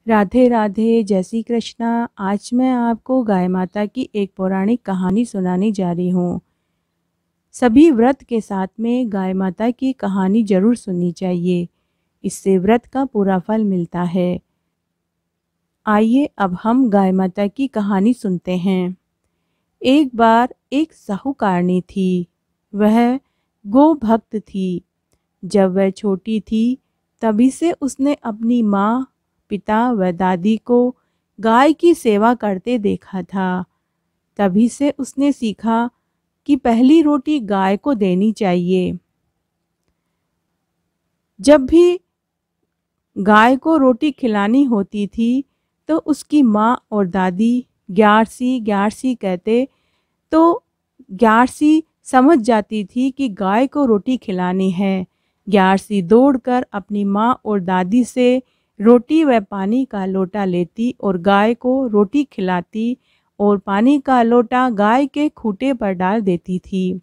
राधे राधे, जय श्री कृष्णा। आज मैं आपको गाय माता की एक पौराणिक कहानी सुनाने जा रही हूँ। सभी व्रत के साथ में गाय माता की कहानी जरूर सुननी चाहिए, इससे व्रत का पूरा फल मिलता है। आइए अब हम गाय माता की कहानी सुनते हैं। एक बार एक साहूकारनी थी। वह गो भक्त थी। जब वह छोटी थी तभी से उसने अपनी माँ, पिता व दादी को गाय की सेवा करते देखा था। तभी से उसने सीखा कि पहली रोटी गाय को देनी चाहिए। जब भी गाय को रोटी खिलानी होती थी तो उसकी माँ और दादी ग्यारसी ग्यारसी कहते, तो ग्यारसी समझ जाती थी कि गाय को रोटी खिलानी है। ग्यारसी दौड़कर अपनी माँ और दादी से रोटी व पानी का लोटा लेती और गाय को रोटी खिलाती और पानी का लोटा गाय के खूंटे पर डाल देती थी।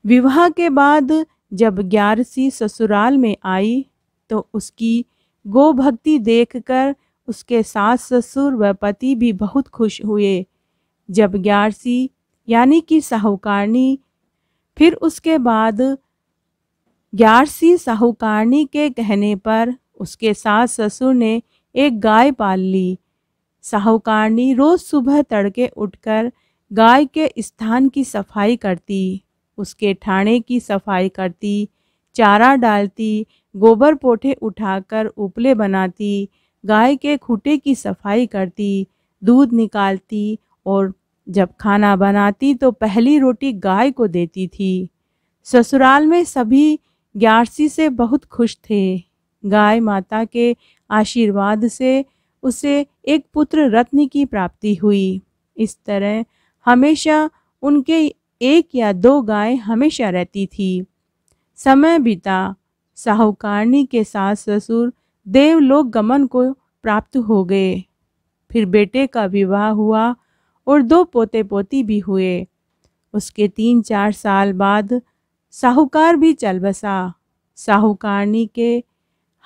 विवाह के बाद जब ग्यारसी ससुराल में आई तो उसकी गो भक्ति देखकर उसके सास ससुर व पति भी बहुत खुश हुए। जब ग्यारसी यानी कि साहूकारनी, फिर उसके बाद ग्यारसी साहूकारनी के कहने पर उसके सास ससुर ने एक गाय पाल ली। साहूकारनी रोज सुबह तड़के उठकर गाय के स्थान की सफाई करती, उसके ठाणे की सफाई करती, चारा डालती, गोबर पोठे उठाकर उपले बनाती, गाय के खूंटे की सफाई करती, दूध निकालती और जब खाना बनाती तो पहली रोटी गाय को देती थी। ससुराल में सभी ग्यारसी से बहुत खुश थे। गाय माता के आशीर्वाद से उसे एक पुत्र रत्न की प्राप्ति हुई। इस तरह हमेशा उनके एक या दो गाय हमेशा रहती थी। समय बीता। साहूकारनी के सास ससुर देवलोक गमन को प्राप्त हो गए। फिर बेटे का विवाह हुआ और दो पोते पोती भी हुए। उसके 3-4 साल बाद साहूकार भी चल बसा। साहूकारनी के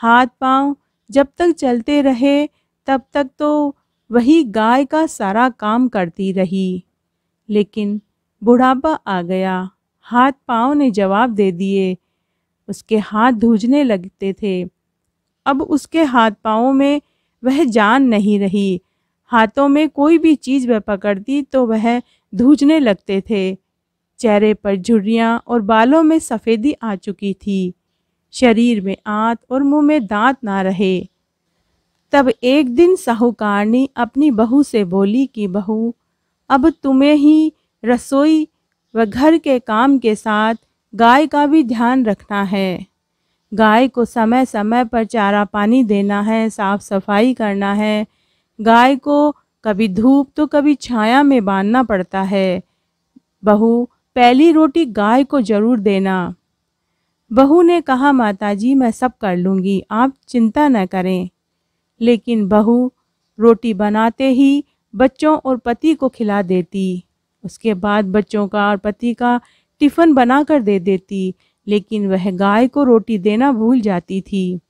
हाथ पांव जब तक चलते रहे तब तक तो वही गाय का सारा काम करती रही, लेकिन बुढ़ापा आ गया। हाथ पांव ने जवाब दे दिए। उसके हाथ धूजने लगते थे। अब उसके हाथ पांवों में वह जान नहीं रही। हाथों में कोई भी चीज़ वह पकड़ती तो वह धूजने लगते थे। चेहरे पर झुर्रियाँ और बालों में सफ़ेदी आ चुकी थी। शरीर में आंत और मुंह में दांत ना रहे। तब एक दिन साहूकारनी अपनी बहू से बोली कि बहू, अब तुम्हें ही रसोई व घर के काम के साथ गाय का भी ध्यान रखना है। गाय को समय समय पर चारा पानी देना है, साफ सफाई करना है। गाय को कभी धूप तो कभी छाया में बांधना पड़ता है। बहू, पहली रोटी गाय को जरूर देना। बहू ने कहा, माताजी मैं सब कर लूँगी, आप चिंता न करें। लेकिन बहू रोटी बनाते ही बच्चों और पति को खिला देती। उसके बाद बच्चों का और पति का टिफ़िन बनाकर दे देती, लेकिन वह गाय को रोटी देना भूल जाती थी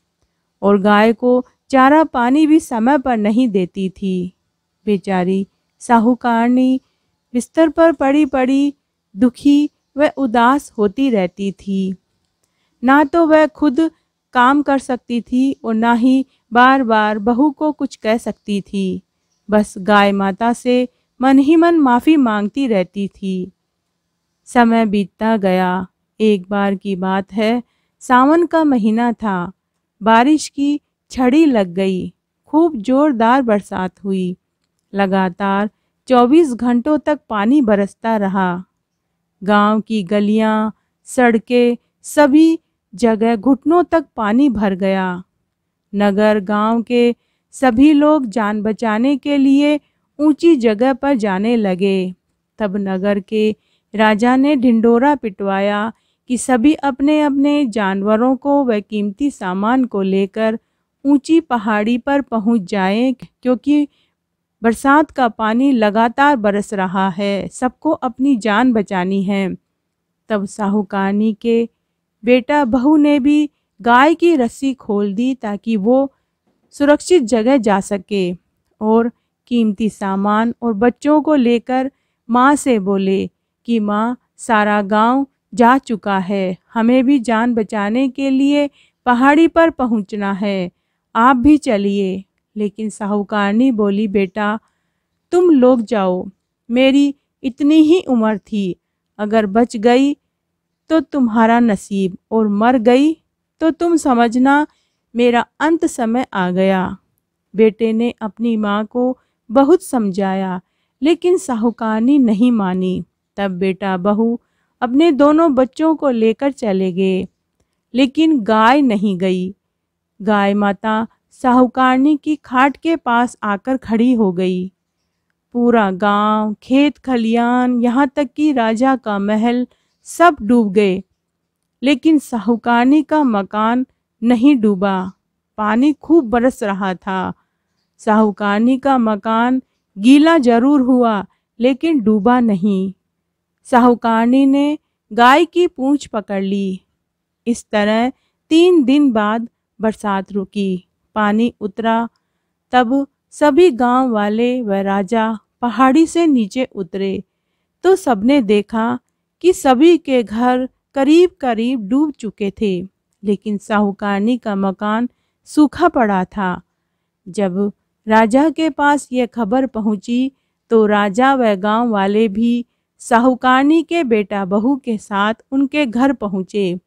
और गाय को चारा पानी भी समय पर नहीं देती थी। बेचारी साहूकारनी बिस्तर पर पड़ी पड़ी दुखी व उदास होती रहती थी। ना तो वह खुद काम कर सकती थी और ना ही बार बार बहू को कुछ कह सकती थी। बस गाय माता से मन ही मन माफ़ी मांगती रहती थी। समय बीतता गया। एक बार की बात है, सावन का महीना था। बारिश की छड़ी लग गई। खूब जोरदार बरसात हुई। लगातार 24 घंटों तक पानी बरसता रहा। गांव की गलियां, सड़कें, सभी जगह घुटनों तक पानी भर गया। नगर गांव के सभी लोग जान बचाने के लिए ऊंची जगह पर जाने लगे। तब नगर के राजा ने ढिंढोरा पिटवाया कि सभी अपने अपने जानवरों को व कीमती सामान को लेकर ऊंची पहाड़ी पर पहुंच जाएं, क्योंकि बरसात का पानी लगातार बरस रहा है। सबको अपनी जान बचानी है। तब साहूकारनी के बेटा बहू ने भी गाय की रस्सी खोल दी ताकि वो सुरक्षित जगह जा सके। और कीमती सामान और बच्चों को लेकर माँ से बोले कि माँ, सारा गांव जा चुका है, हमें भी जान बचाने के लिए पहाड़ी पर पहुंचना है, आप भी चलिए। लेकिन साहूकारनी बोली, बेटा तुम लोग जाओ, मेरी इतनी ही उम्र थी, अगर बच गई तो तुम्हारा नसीब, और मर गई तो तुम समझना मेरा अंत समय आ गया। बेटे ने अपनी माँ को बहुत समझाया, लेकिन साहूकारनी नहीं मानी। तब बेटा बहू अपने दोनों बच्चों को लेकर चले गए, लेकिन गाय नहीं गई। गाय माता साहूकारनी की खाट के पास आकर खड़ी हो गई। पूरा गांव, खेत खलियान, यहाँ तक कि राजा का महल सब डूब गए, लेकिन साहूकारनी का मकान नहीं डूबा। पानी खूब बरस रहा था। साहूकारनी का मकान गीला जरूर हुआ, लेकिन डूबा नहीं। साहूकारनी ने गाय की पूंछ पकड़ ली। इस तरह 3 दिन बाद बरसात रुकी, पानी उतरा। तब सभी गांव वाले व राजा पहाड़ी से नीचे उतरे तो सबने देखा कि सभी के घर करीब करीब डूब चुके थे, लेकिन साहूकारनी का मकान सूखा पड़ा था। जब राजा के पास यह खबर पहुंची तो राजा व गांव वाले भी साहूकारनी के बेटा बहू के साथ उनके घर पहुँचे।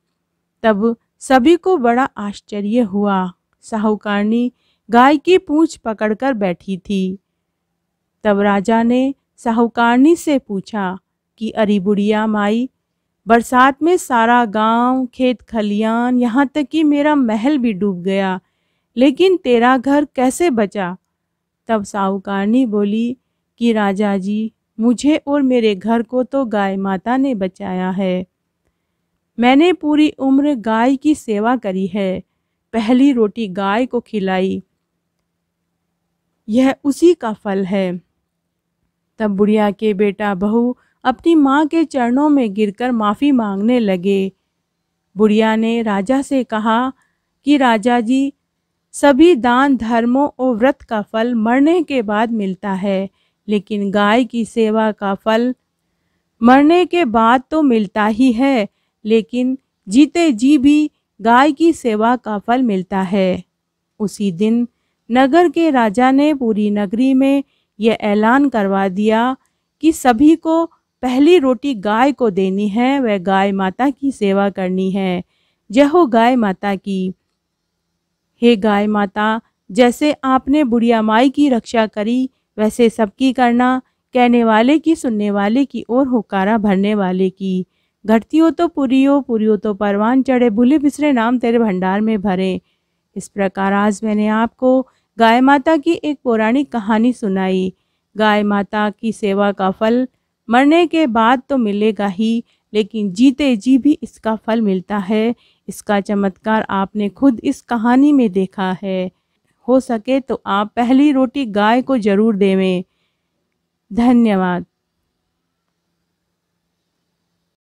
तब सभी को बड़ा आश्चर्य हुआ। साहूकारनी गाय की पूंछ पकड़कर बैठी थी। तब राजा ने साहूकारनी से पूछा कि अरे बुढ़िया माई, बरसात में सारा गांव, खेत खलियान, यहाँ तक कि मेरा महल भी डूब गया, लेकिन तेरा घर कैसे बचा? तब साहूकारनी बोली कि राजा जी, मुझे और मेरे घर को तो गाय माता ने बचाया है। मैंने पूरी उम्र गाय की सेवा करी है, पहली रोटी गाय को खिलाई, यह उसी का फल है। तब बुढ़िया के बेटा बहू अपनी माँ के चरणों में गिरकर माफ़ी मांगने लगे। बुढ़िया ने राजा से कहा कि राजा जी, सभी दान धर्मों और व्रत का फल मरने के बाद मिलता है, लेकिन गाय की सेवा का फल मरने के बाद तो मिलता ही है, लेकिन जीते जी भी गाय की सेवा का फल मिलता है। उसी दिन नगर के राजा ने पूरी नगरी में यह ऐलान करवा दिया कि सभी को पहली रोटी गाय को देनी है, वह गाय माता की सेवा करनी है। जय हो गाय माता की। हे गाय माता, जैसे आपने बुढ़िया माई की रक्षा करी, वैसे सबकी करना, कहने वाले की, सुनने वाले की और हुकारा भरने वाले की। घटती हो तो पूरी हो, पूरी हो तो परवान चढ़े, भूले बिसरे नाम तेरे भंडार में भरे। इस प्रकार आज मैंने आपको गाय माता की एक पौराणिक कहानी सुनाई। गाय माता की सेवा का फल मरने के बाद तो मिलेगा ही, लेकिन जीते जी भी इसका फल मिलता है। इसका चमत्कार आपने खुद इस कहानी में देखा है। हो सके तो आप पहली रोटी गाय को जरूर देवें। धन्यवाद।